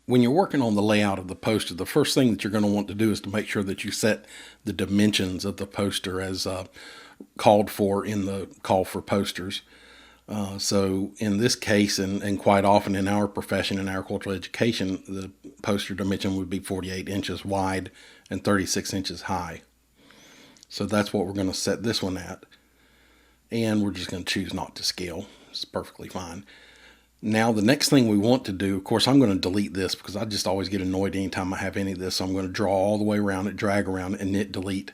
When you're working on the layout of the poster, the first thing that you're going to want to do is to make sure that you set the dimensions of the poster as called for in the call for posters. So in this case, and quite often in our profession, in agricultural education, the poster dimension would be 48 inches wide and 36 inches high. So that's what we're going to set this one at. And we're just going to choose not to scale. It's perfectly fine. Now the next thing we want to do, of course I'm going to delete this because I just always get annoyed anytime I have any of this. So I'm going to draw all the way around it, drag around it, and hit delete.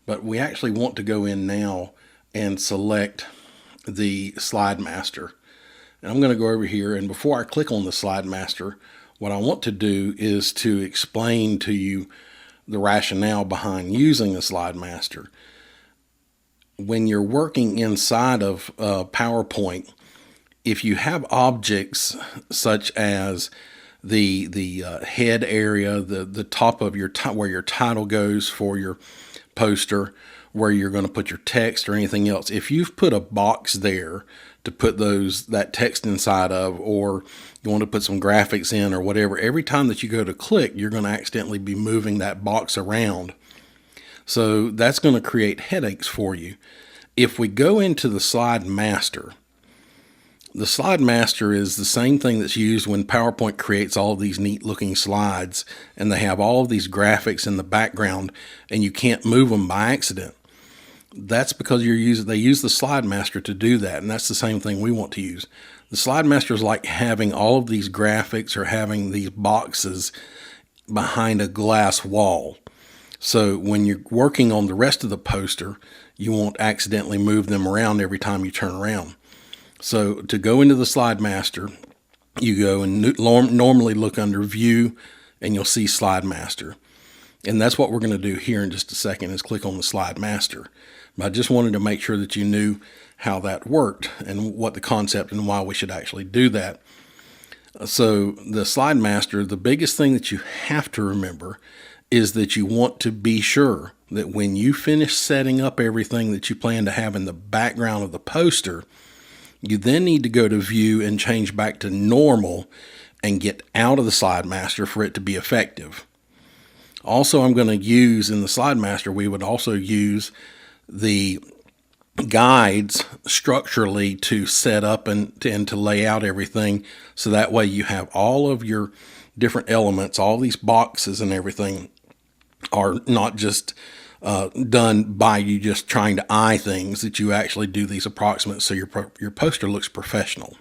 But we actually want to go in now and select the slide master. And I'm going to go over here, and before I click on the slide master, what I want to do is to explain to you the rationale behind using the slide master. When you're working inside of PowerPoint, if you have objects such as the head area, the top of your where your title goes for your poster, where you're going to put your text or anything else, if you've put a box there to put that text inside of, or you want to put some graphics in or whatever, every time that you go to click, you're going to accidentally be moving that box around. So that's going to create headaches for you. If we go into the slide master, the slide master is the same thing that's used when PowerPoint creates all of these neat looking slides, and they have all of these graphics in the background and you can't move them by accident. That's because they use the slide master to do that, and that's the same thing we want to use. The slide master is like having all of these graphics or having these boxes behind a glass wall. So when you're working on the rest of the poster, you won't accidentally move them around every time you turn around. So to go into the slide master, you go and normally look under view, and you'll see slide master. And that's what we're going to do here in just a second, is click on the slide master. But I just wanted to make sure that you knew how that worked and what the concept and why we should actually do that. So the slide master, the biggest thing that you have to remember is that you want to be sure that when you finish setting up everything that you plan to have in the background of the poster, you then need to go to view and change back to normal and get out of the slide master for it to be effective. Also, I'm going to use in the slide master, we would also use the guides structurally to set up and to lay out everything. So that way you have all of your different elements, all these boxes and everything are not just done by you just trying to eye things, that you actually do these approximates so your poster looks professional.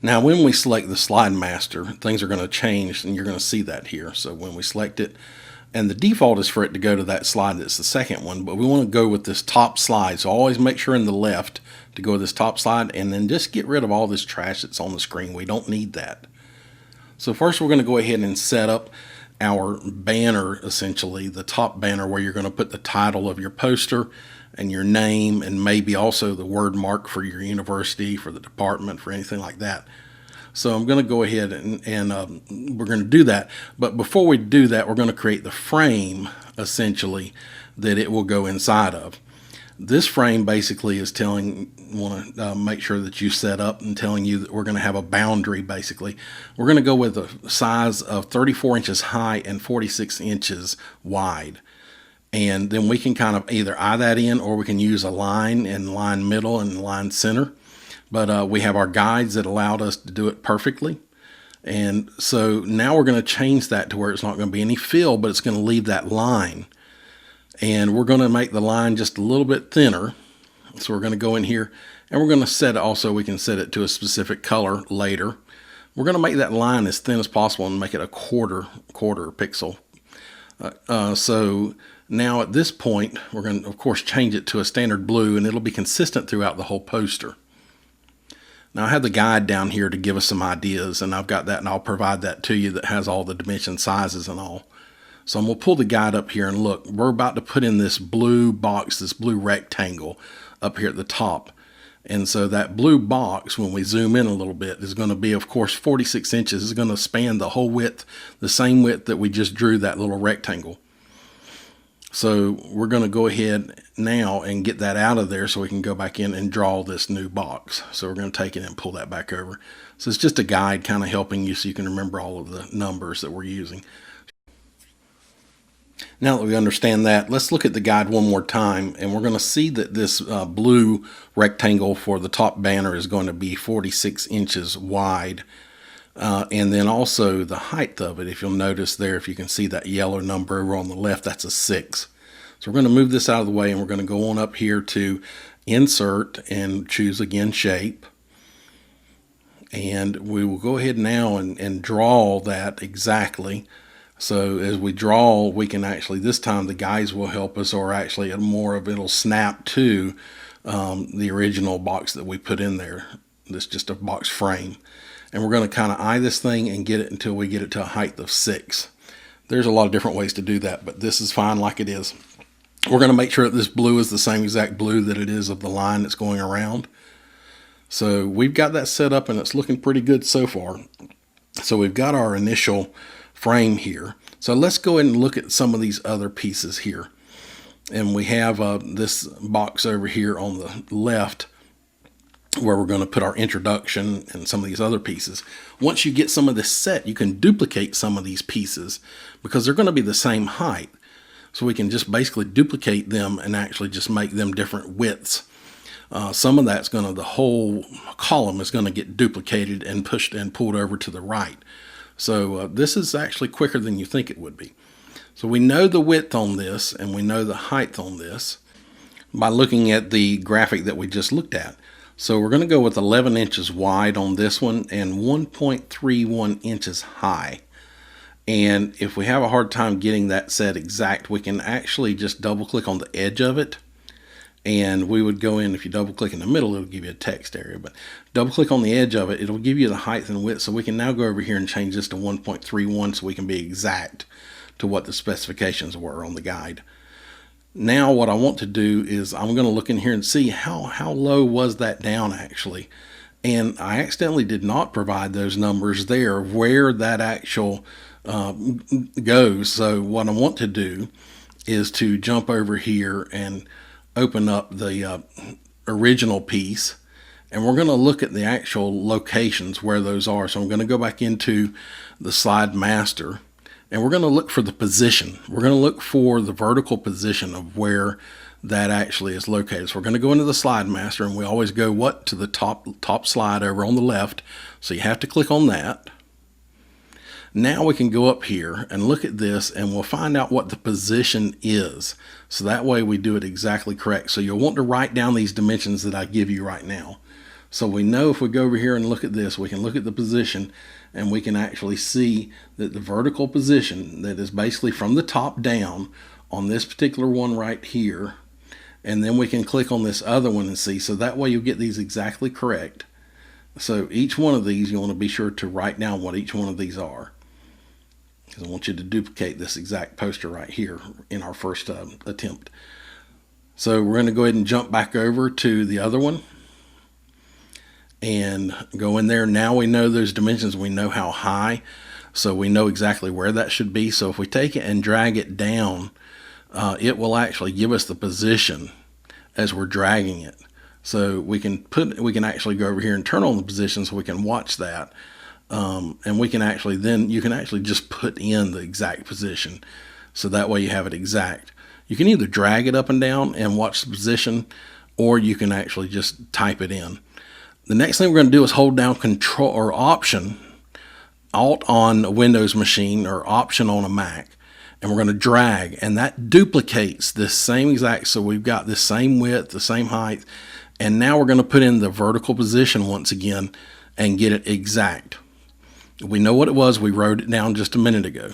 Now when we select the slide master, things are going to change, and you're going to see that here. So when we select it, and the default is for it to go to that slide that's the second one, but we want to go with this top slide. So always make sure in the left to go with this top slide, and then just get rid of all this trash that's on the screen. We don't need that. So first we're going to go ahead and set up our banner, essentially the top banner, where you're going to put the title of your poster and your name, and maybe also the word mark for your university, for the department, for anything like that. So I'm going to go ahead and we're going to do that. But before we do that, we're going to create the frame, essentially, that it will go inside of. This frame basically is want to make sure that you set up and telling you that we're going to have a boundary. Basically, we're going to go with a size of 34 inches high and 46 inches wide. And then we can kind of either eye that in, or we can use a line and line middle and line center. But we have our guides that allowed us to do it perfectly. And so now we're going to change that to where it's not going to be any fill, but it's going to leave that line. And we're going to make the line just a little bit thinner. So we're going to go in here, and we're going to set it also, we can set it to a specific color later. We're going to make that line as thin as possible and make it a quarter pixel. So now at this point, we're going to, of course, change it to a standard blue, and it'll be consistent throughout the whole poster. Now I have the guide down here to give us some ideas, and I've got that, and I'll provide that to you, that has all the dimension sizes and all. So I'm going to pull the guide up here, and look, we're about to put in this blue box, this blue rectangle up here at the top. And so that blue box, when we zoom in a little bit, is going to be, of course, 46 inches. It's going to span the whole width, the same width that we just drew that little rectangle. So we're going to go ahead now and get that out of there so we can go back in and draw this new box. So we're going to take it and pull that back over. So it's just a guide kind of helping you so you can remember all of the numbers that we're using. Now that we understand that, let's look at the guide one more time, and we're going to see that this blue rectangle for the top banner is going to be 46 inches wide. And then also the height of it, if you'll notice there, if you can see that yellow number over on the left, that's a 6. So we're going to move this out of the way, and we're going to go on up here to Insert and choose again Shape. And we will go ahead now and draw that exactly. So as we draw, we can actually, this time the guides will help us, or actually more of it'll snap to the original box that we put in there. This is just a box frame. And we're going to kind of eye this thing and get it until we get it to a height of 6. There's a lot of different ways to do that, but this is fine like it is. We're going to make sure that this blue is the same exact blue that it is of the line that's going around. So we've got that set up and it's looking pretty good so far. So we've got our initial frame here. So let's go ahead and look at some of these other pieces here. And we have this box over here on the left where we're going to put our introduction and some of these other pieces. Once you get some of this set, you can duplicate some of these pieces because they're going to be the same height. So we can just basically duplicate them and actually just make them different widths. Some of that's going to, the whole column is going to get duplicated and pushed and pulled over to the right. So this is actually quicker than you think it would be. So we know the width on this and we know the height on this by looking at the graphic that we just looked at. So we're going to go with 11 inches wide on this one and 1.31 inches high. And if we have a hard time getting that set exact, we can actually just double click on the edge of it. And we would go in, if you double click in the middle, it'll give you a text area, but double click on the edge of it, it'll give you the height and width. So we can now go over here and change this to 1.31 so we can be exact to what the specifications were on the guide. Now what I want to do is I'm going to look in here and see how low was that down actually. And I accidentally did not provide those numbers there where that actual goes. So what I want to do is to jump over here and open up the original piece, and we're going to look at the actual locations where those are. So I'm going to go back into the slide master, and we're going to look for the position. We're going to look for the vertical position of where that actually is located. So we're going to go into the slide master, and we always go to the top slide over on the left. So you have to click on that. Now we can go up here and look at this and we'll find out what the position is. So that way we do it exactly correct. So you'll want to write down these dimensions that I give you right now. So we know if we go over here and look at this, we can look at the position and we can actually see that the vertical position that is basically from the top down on this particular one right here. And then we can click on this other one and see. So that way you'll get these exactly correct. So each one of these, you want to be sure to write down what each one of these are. Because I want you to duplicate this exact poster right here in our first attempt. So we're going to go ahead and jump back over to the other one and go in there. Now we know those dimensions. We know how high, so we know exactly where that should be. So if we take it and drag it down, it will actually give us the position as we're dragging it. So we can actually go over here and turn on the position so we can watch that. And we can actually you can actually just put in the exact position. So that way you have it exact. You can either drag it up and down and watch the position, or you can actually just type it in. The next thing we're going to do is hold down Control or Option, Alt on a Windows machine or Option on a Mac. And we're going to drag, and that duplicates this same exact. So we've got this same width, the same height. And now we're going to put in the vertical position once again and get it exact. We know what it was. We wrote it down just a minute ago.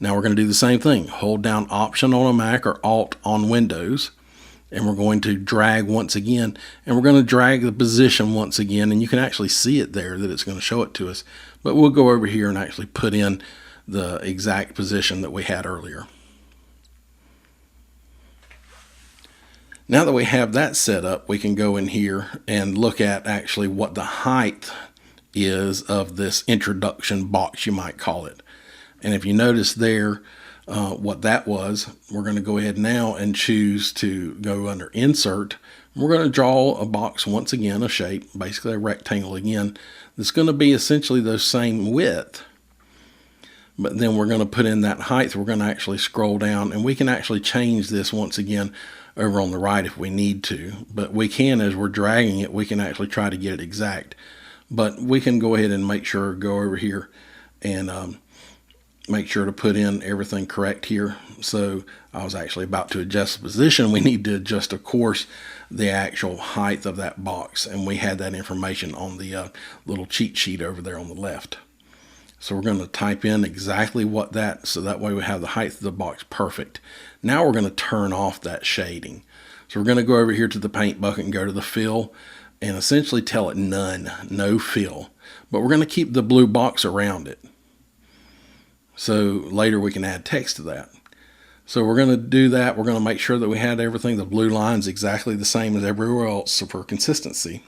Now we're going to do the same thing. Hold down Option on a Mac or Alt on Windows. And we're going to drag once again. And we're going to drag the position once again. And you can actually see it there that it's going to show it to us. But we'll go over here and actually put in the exact position that we had earlier. Now that we have that set up, we can go in here and look at actually what the height is of this introduction box, you might call it. And if you notice there, what that was. We're going to go ahead now and choose to go under Insert. We're going to draw a box once again, a shape, basically a rectangle again, that's going to be essentially the same width. But then we're going to put in that height. We're going to actually scroll down, and we can actually change this once again over on the right if we need to. But we can, as we're dragging it, we can actually try to get it exact. But we can go ahead and make sure, go over here and make sure to put in everything correct here. So I was actually about to adjust the position. We need to adjust, of course, the actual height of that box. And we had that information on the little cheat sheet over there on the left. So we're going to type in exactly what that, so that way we have the height of the box perfect. Now we're going to turn off that shading. So we're going to go over here to the paint bucket and go to the fill and essentially tell it none, no fill. But we're going to keep the blue box around it. So later we can add text to that. So we're going to do that. We're going to make sure that we had everything, the blue lines exactly the same as everywhere else, so for consistency.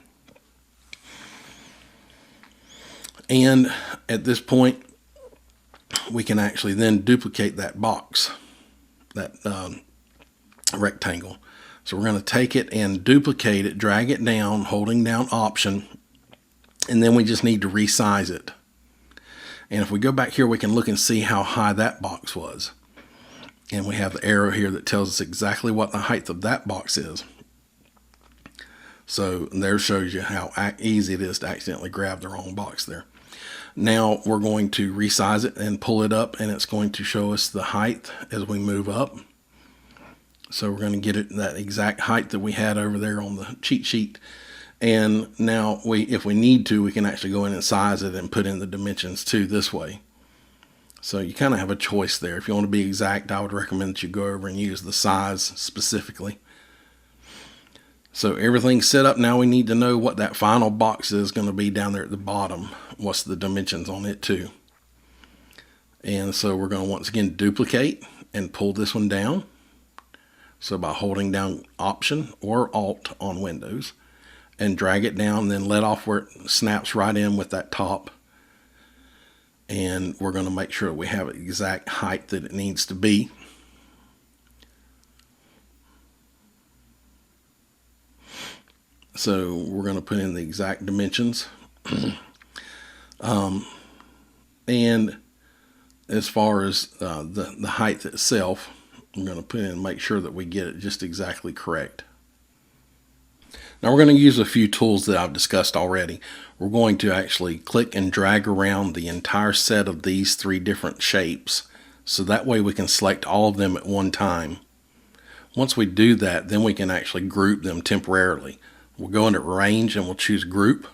And at this point, we can actually then duplicate that box, that rectangle. So we're going to take it and duplicate it, drag it down, holding down Option, and then we just need to resize it. And if we go back here, we can look and see how high that box was. And we have the arrow here that tells us exactly what the height of that box is. So there shows you how easy it is to accidentally grab the wrong box there. Now we're going to resize it and pull it up, and it's going to show us the height as we move up. So we're going to get it that exact height that we had over there on the cheat sheet. And now if we need to, we can actually go in and size it and put in the dimensions too this way. So you kind of have a choice there. If you want to be exact, I would recommend that you go over and use the size specifically. So everything's set up. Now we need to know what that final box is going to be down there at the bottom. What's the dimensions on it too. And so we're going to once again duplicate and pull this one down. So by holding down Option or Alt on Windows and drag it down, then let off where it snaps right in with that top. And we're going to make sure we have the exact height that it needs to be. So we're going to put in the exact dimensions. And as far as the height itself, I'm going to put in and make sure that we get it just exactly correct. Now we're going to use a few tools that I've discussed already. We're going to actually click and drag around the entire set of these 3 different shapes. So that way we can select all of them at one time. Once we do that, then we can actually group them temporarily. We'll go into Range and we'll choose Group.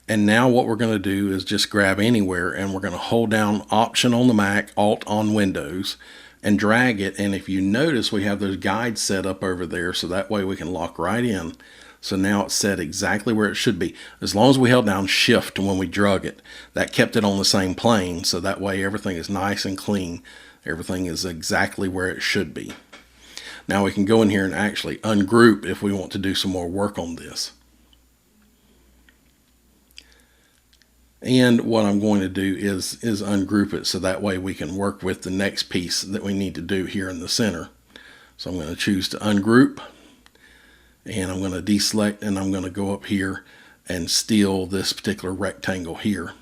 And now what we're going to do is just grab anywhere, and we're going to hold down Option on the Mac, Alt on Windows, and drag it. And if you notice, we have those guides set up over there, so that way we can lock right in. So now it's set exactly where it should be. As long as we held down Shift when we drug it, that kept it on the same plane, so that way everything is nice and clean. Everything is exactly where it should be. Now we can go in here and actually ungroup if we want to do some more work on this. And what I'm going to do is ungroup it, so that way we can work with the next piece that we need to do here in the center. So I'm going to choose to ungroup, and I'm going to deselect, and I'm going to go up here and steal this particular rectangle here.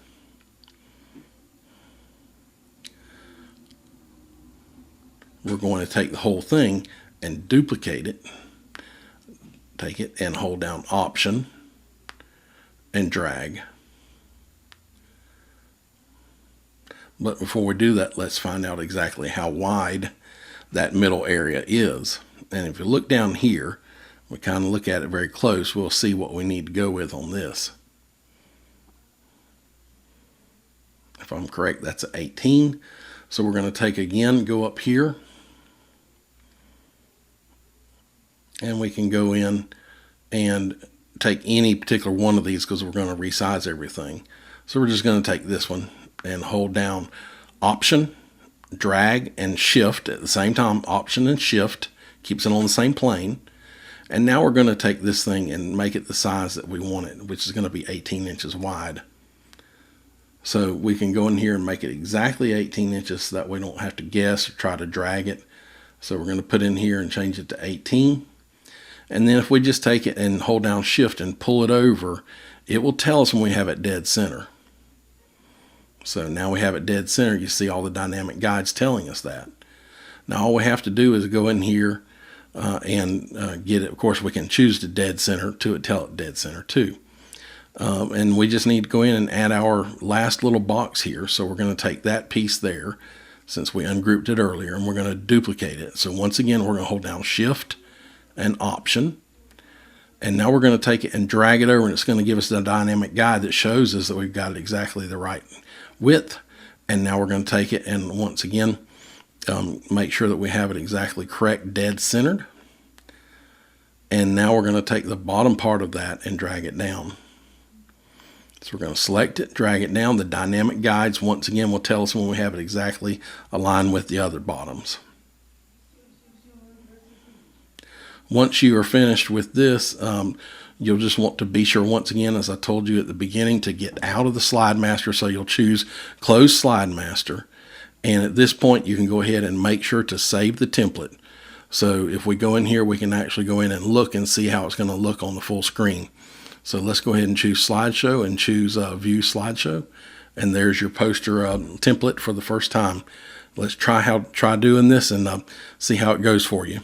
We're going to take the whole thing and duplicate it. Take it and hold down Option and drag. But before we do that, let's find out exactly how wide that middle area is. And if you look down here, we kind of look at it very close, we'll see what we need to go with on this. If I'm correct, that's 18. So we're going to take again, go up here, and we can go in and take any particular one of these because we're going to resize everything. So we're just going to take this one and hold down Option, drag, and Shift at the same time. Option and Shift keeps it on the same plane. And now we're going to take this thing and make it the size that we want it, which is going to be 18 inches wide. So we can go in here and make it exactly 18 inches so that we don't have to guess or try to drag it. So we're going to put in here and change it to 18. And then if we just take it and hold down shift and pull it over, it will tell us when we have it dead center. So now we have it dead center. You see all the dynamic guides telling us that. Now all we have to do is go in here and get it. Of course, we can choose to dead center to tell it dead center too. And we just need to go in and add our last little box here. So we're going to take that piece there, since we ungrouped it earlier, and we're going to duplicate it. So once again, we're going to hold down shift and option. And now we're going to take it and drag it over, and it's going to give us the dynamic guide that shows us that we've got it exactly the right width. And now we're going to take it and once again, make sure that we have it exactly correct, dead centered. And now we're going to take the bottom part of that and drag it down. So we're going to select it, drag it down. The dynamic guides, once again, will tell us when we have it exactly aligned with the other bottoms. Once you are finished with this, you'll just want to be sure, once again, as I told you at the beginning, to get out of the Slide Master. So you'll choose Close Slide Master. And at this point, you can go ahead and make sure to save the template. So if we go in here, we can actually go in and look and see how it's going to look on the full screen. So let's go ahead and choose Slideshow and choose View Slideshow. And there's your poster template for the first time. Let's try doing this and see how it goes for you.